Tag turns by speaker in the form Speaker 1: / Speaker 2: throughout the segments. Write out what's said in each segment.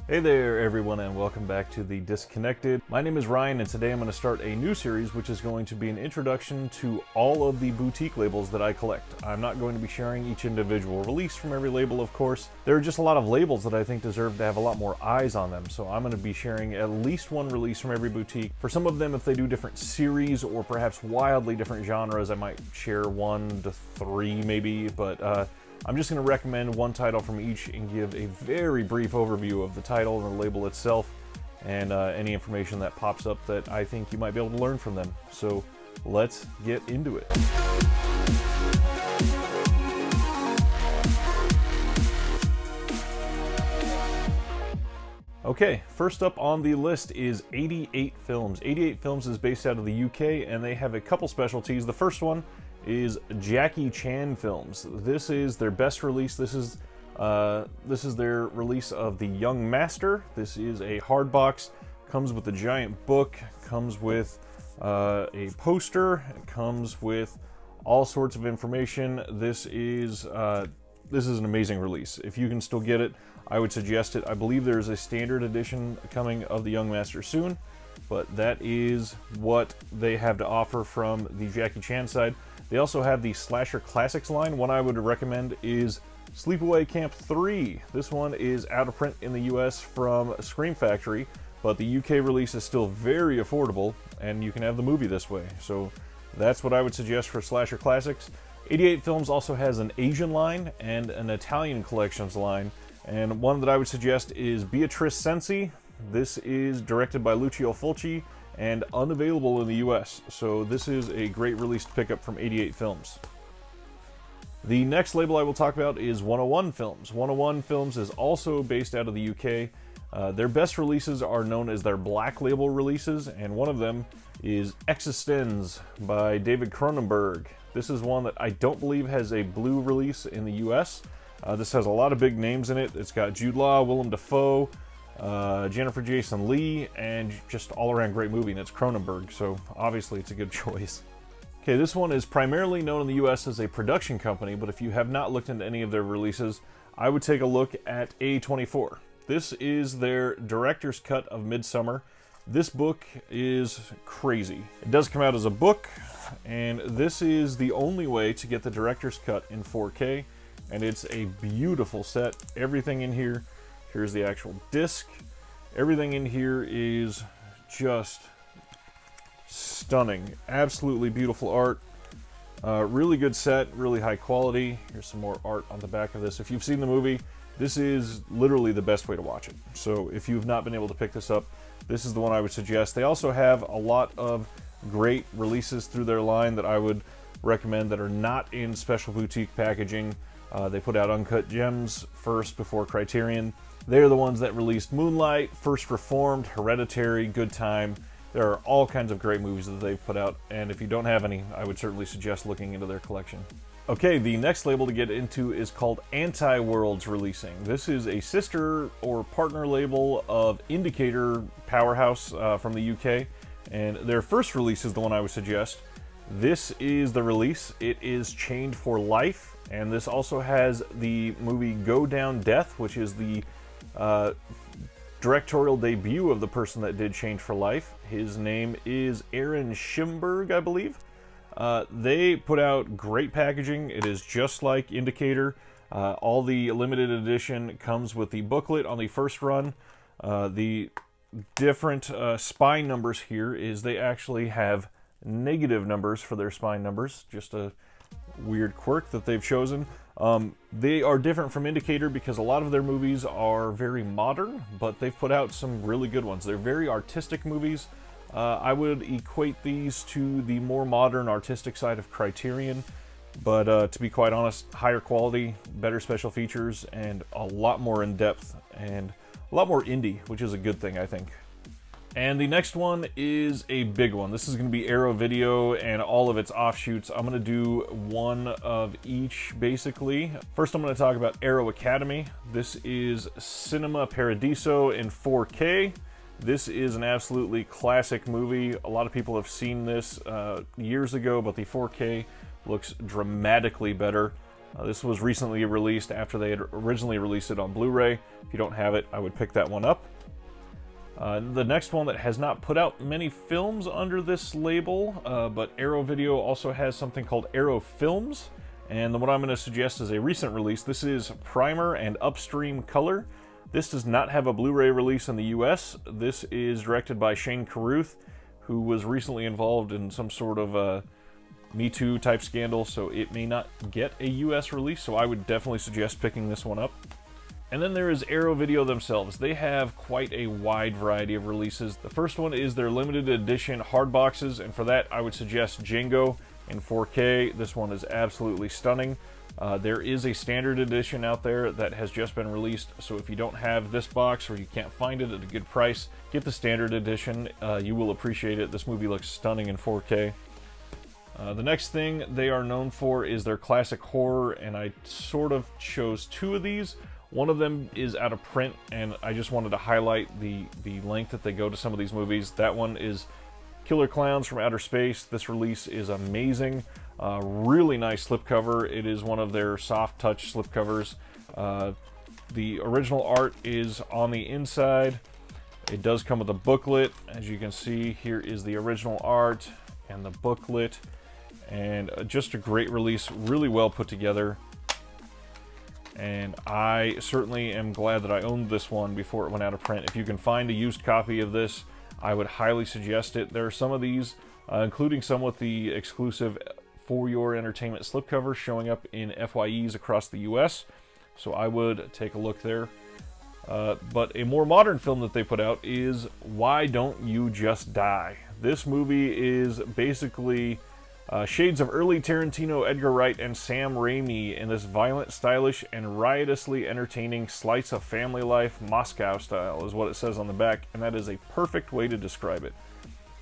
Speaker 1: Hey there everyone, and welcome back to The Disconnected. My name is Ryan, and today I'm going to start a new series which is going to be an introduction to all of the boutique labels that I collect. I'm not going to be sharing each individual release from every label, of course. There are just a lot of labels that I think deserve to have a lot more eyes on them, so I'm going to be sharing at least one release from every boutique. For some of them, if they do different series or perhaps wildly different genres, I might share 1 to 3 maybe, but I'm just going to recommend one title from each and give a very brief overview of the title and the label itself, and any information that pops up that I think you might be able to learn from them. So let's get into it. Okay, first up on the list is 88 Films. 88 Films is based out of the UK, and they have a couple specialties. The first one is Jackie Chan films. This is their best release. This is their release of The Young Master. This is a hardbox, comes with a giant book, comes with a poster, comes with all sorts of information. This is an amazing release. If you can still get it, I would suggest it. I believe there's a standard edition coming of The Young Master soon, but that is what they have to offer from the Jackie Chan side. They also have the Slasher Classics line. One I would recommend is Sleepaway Camp 3. This one is out of print in the US from Scream Factory, but the UK release is still very affordable, and you can have the movie this way. So that's what I would suggest for Slasher Classics. 88 Films also has an Asian line and an Italian collections line, and one that I would suggest is Beatrice Sensi. This is directed by Lucio Fulci and unavailable in the US, so this is a great release to pick up from 88 Films. The next label I will talk about is 101 Films. 101 Films is also based out of the UK. Their best releases are known as their Black Label releases, and one of them is Existenz by David Cronenberg. This is one that I don't believe has a blue release in the US. This has a lot of big names in it. It's got Jude Law, Willem Dafoe, Jennifer Jason Leigh, and just all-around great movie, and it's Cronenberg, so obviously it's a good choice. Okay, this one is primarily known in the US as a production company, but if you have not looked into any of their releases, I would take a look at A24. This is their director's cut of Midsummer. This book is crazy. It does come out as a book, and this is the only way to get the director's cut in 4K, and it's a beautiful set. Everything in here, here's the actual disc. Everything in here is just stunning. Absolutely beautiful art. Really good set, really high quality. Here's some more art on the back of this. If you've seen the movie, this is literally the best way to watch it. So if you've not been able to pick this up, this is the one I would suggest. They also have a lot of great releases through their line that I would recommend that are not in special boutique packaging. They put out Uncut Gems first before Criterion. They're the ones that released Moonlight, First Reformed, Hereditary, Good Time. There are all kinds of great movies that they've put out, and if you don't have any, I would certainly suggest looking into their collection. Okay, the next label to get into is called Anti-Worlds Releasing. This is a sister or partner label of Indicator Powerhouse from the UK, and their first release is the one I would suggest. This is the release. It is Chained for Life, and this also has the movie Go Down Death, which is the directorial debut of the person that did Chained for Life. His name is Aaron Schimberg, I believe. They put out great packaging. It is just like Indicator. All the limited edition comes with the booklet on the first run. The different spine numbers here is they actually have negative numbers for their spine numbers. Just a weird quirk that they've chosen. They are different from Indicator because a lot of their movies are very modern, but they've put out some really good ones. They're very artistic movies. I would equate these to the more modern artistic side of Criterion, but to be quite honest, higher quality, better special features, and a lot more in depth, and a lot more indie, which is a good thing, I think. And the next one is a big one. This is going to be Arrow Video and all of its offshoots. I'm going to do one of each, basically. First, I'm going to talk about Arrow Academy. This is Cinema Paradiso in 4K. This is an absolutely classic movie. A lot of people have seen this years ago, but the 4K looks dramatically better. This was recently released after they had originally released it on Blu-ray. If you don't have it, I would pick that one up. The next one that has not put out many films under this label, but Arrow Video also has something called Arrow Films, and the one I'm going to suggest is a recent release. This is Primer and Upstream Color. This does not have a Blu-ray release in the US. This is directed by Shane Carruth, who was recently involved in some sort of Me Too type scandal, so it may not get a US release, so I would definitely suggest picking this one up. And then there is Arrow Video themselves. They have quite a wide variety of releases. The first one is their limited edition hard boxes, and for that I would suggest Django in 4K. This one is absolutely stunning. There is a standard edition out there that has just been released, so if you don't have this box or you can't find it at a good price, get the standard edition. You will appreciate it. This movie looks stunning in 4K. The next thing they are known for is their classic horror, and I sort of chose two of these. One of them is out of print, and I just wanted to highlight the length that they go to some of these movies. That one is Killer Clowns from Outer Space. This release is amazing. Really nice slipcover. It is one of their soft touch slipcovers. The original art is on the inside. It does come with a booklet. As you can see, here is the original art and the booklet. And just a great release, really well put together. And I certainly am glad that I owned this one before it went out of print. If you can find a used copy of this, I would highly suggest it. There are some of these, including some with the exclusive For Your Entertainment slipcovers showing up in FYEs across the US, so I would take a look there. But a more modern film that they put out is Why Don't You Just Die? This movie is basically shades of early Tarantino, Edgar Wright, and Sam Raimi in this violent, stylish, and riotously entertaining slice of family life, Moscow style, is what it says on the back, and that is a perfect way to describe it.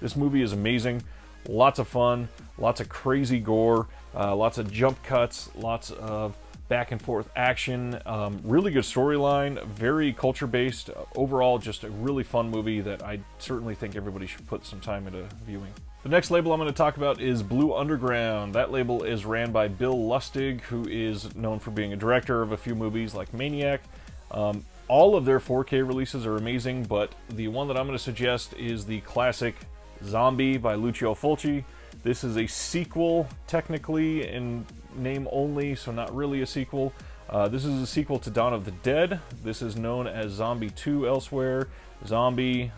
Speaker 1: This movie is amazing, lots of fun, lots of crazy gore, lots of jump cuts, lots of back and forth action, really good storyline, very culture-based. Overall, just a really fun movie that I certainly think everybody should put some time into viewing. The next label I'm going to talk about is Blue Underground. That label is ran by Bill Lustig, who is known for being a director of a few movies like Maniac. All of their 4K releases are amazing, but the one that I'm going to suggest is the classic Zombie by Lucio Fulci. This is a sequel, technically, in name only, so not really a sequel. This is a sequel to Dawn of the Dead. This is known as Zombie 2 elsewhere. Zombie.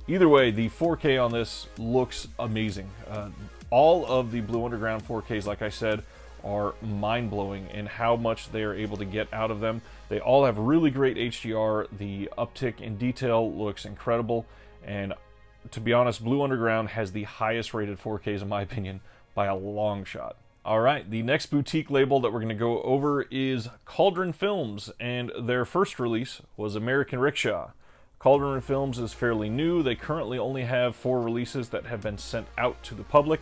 Speaker 1: Either way, the 4K on this looks amazing. All of the Blue Underground 4Ks, like I said, are mind-blowing in how much they are able to get out of them. They all have really great HDR. The uptick in detail looks incredible, and to be honest, Blue Underground has the highest rated 4Ks in my opinion by a long shot. Alright, the next boutique label that we're going to go over is Cauldron Films, and their first release was American Rickshaw. Cauldron Films is fairly new. They currently only have 4 releases that have been sent out to the public.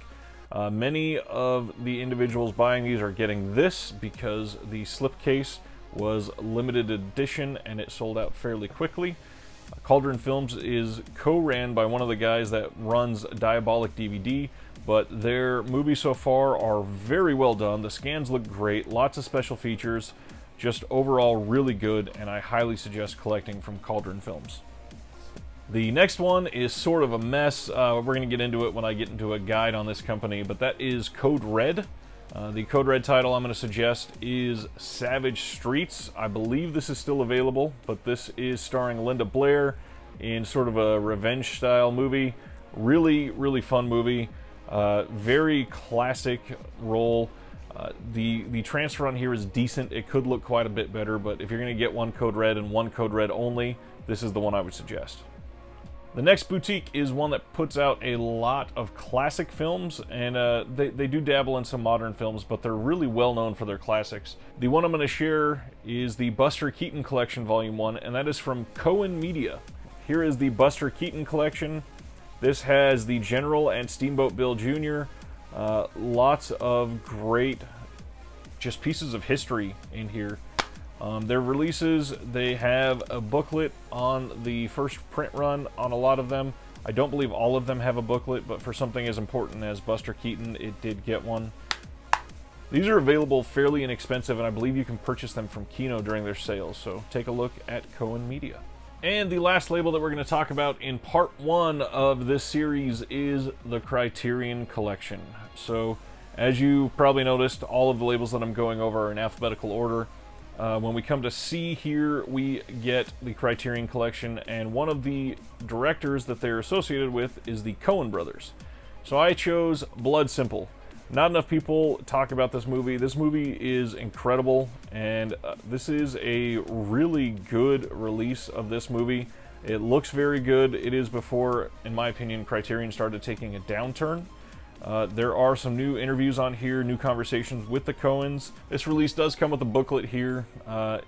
Speaker 1: Many of the individuals buying these are getting this because the slipcase was limited edition and it sold out fairly quickly. Cauldron Films is co-ran by one of the guys that runs Diabolic DVD, but their movies so far are very well done. The scans look great, lots of special features, just overall really good, and I highly suggest collecting from Cauldron Films. The next one is sort of a mess. We're going to get into it when I get into a guide on this company, but that is Code Red. The Code Red title I'm going to suggest is Savage Streets. I believe this is still available, but this is starring Linda Blair in sort of a revenge-style movie. Really, really fun movie. Very classic role. The transfer on here is decent. It could look quite a bit better, but if you're going to get one Code Red and one Code Red only, this is the one I would suggest. The next boutique is one that puts out a lot of classic films, and they do dabble in some modern films, but they're really well known for their classics. The one I'm going to share is the Buster Keaton Collection Volume 1, and that is from Cohen Media. Here is the Buster Keaton Collection. This has the General and Steamboat Bill Jr. Lots of great just pieces of history in here. Their releases, they have a booklet on the first print run on a lot of them. I don't believe all of them have a booklet, but for something as important as Buster Keaton, it did get one. These are available fairly inexpensive, and I believe you can purchase them from Kino during their sales, so take a look at Cohen Media. And the last label that we're going to talk about in part 1 of this series is the Criterion Collection. So, as you probably noticed, all of the labels that I'm going over are in alphabetical order. When we come to C here, we get the Criterion Collection, and one of the directors that they're associated with is the Coen brothers. So I chose Blood Simple. Not enough people talk about this movie. This movie is incredible, and this is a really good release of this movie. It looks very good. It is before, in my opinion, Criterion started taking a downturn. There are some new interviews on here, new conversations with the Coens. This release does come with a booklet here.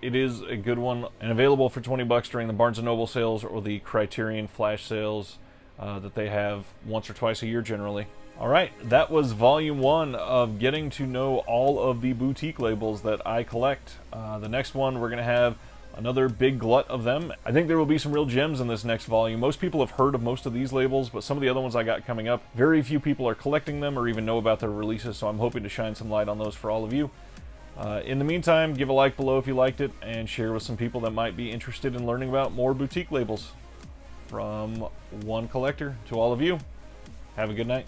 Speaker 1: It is a good one, and available for 20 bucks during the Barnes & Noble sales or the Criterion flash sales that they have once or twice a year generally. Alright, that was volume 1 of getting to know all of the boutique labels that I collect. The next one, we're going to have another big glut of them. I think there will be some real gems in this next volume. Most people have heard of most of these labels, but some of the other ones I got coming up, very few people are collecting them or even know about their releases, so I'm hoping to shine some light on those for all of you. In the meantime, give a like below if you liked it, and share with some people that might be interested in learning about more boutique labels. From one collector to all of you, have a good night.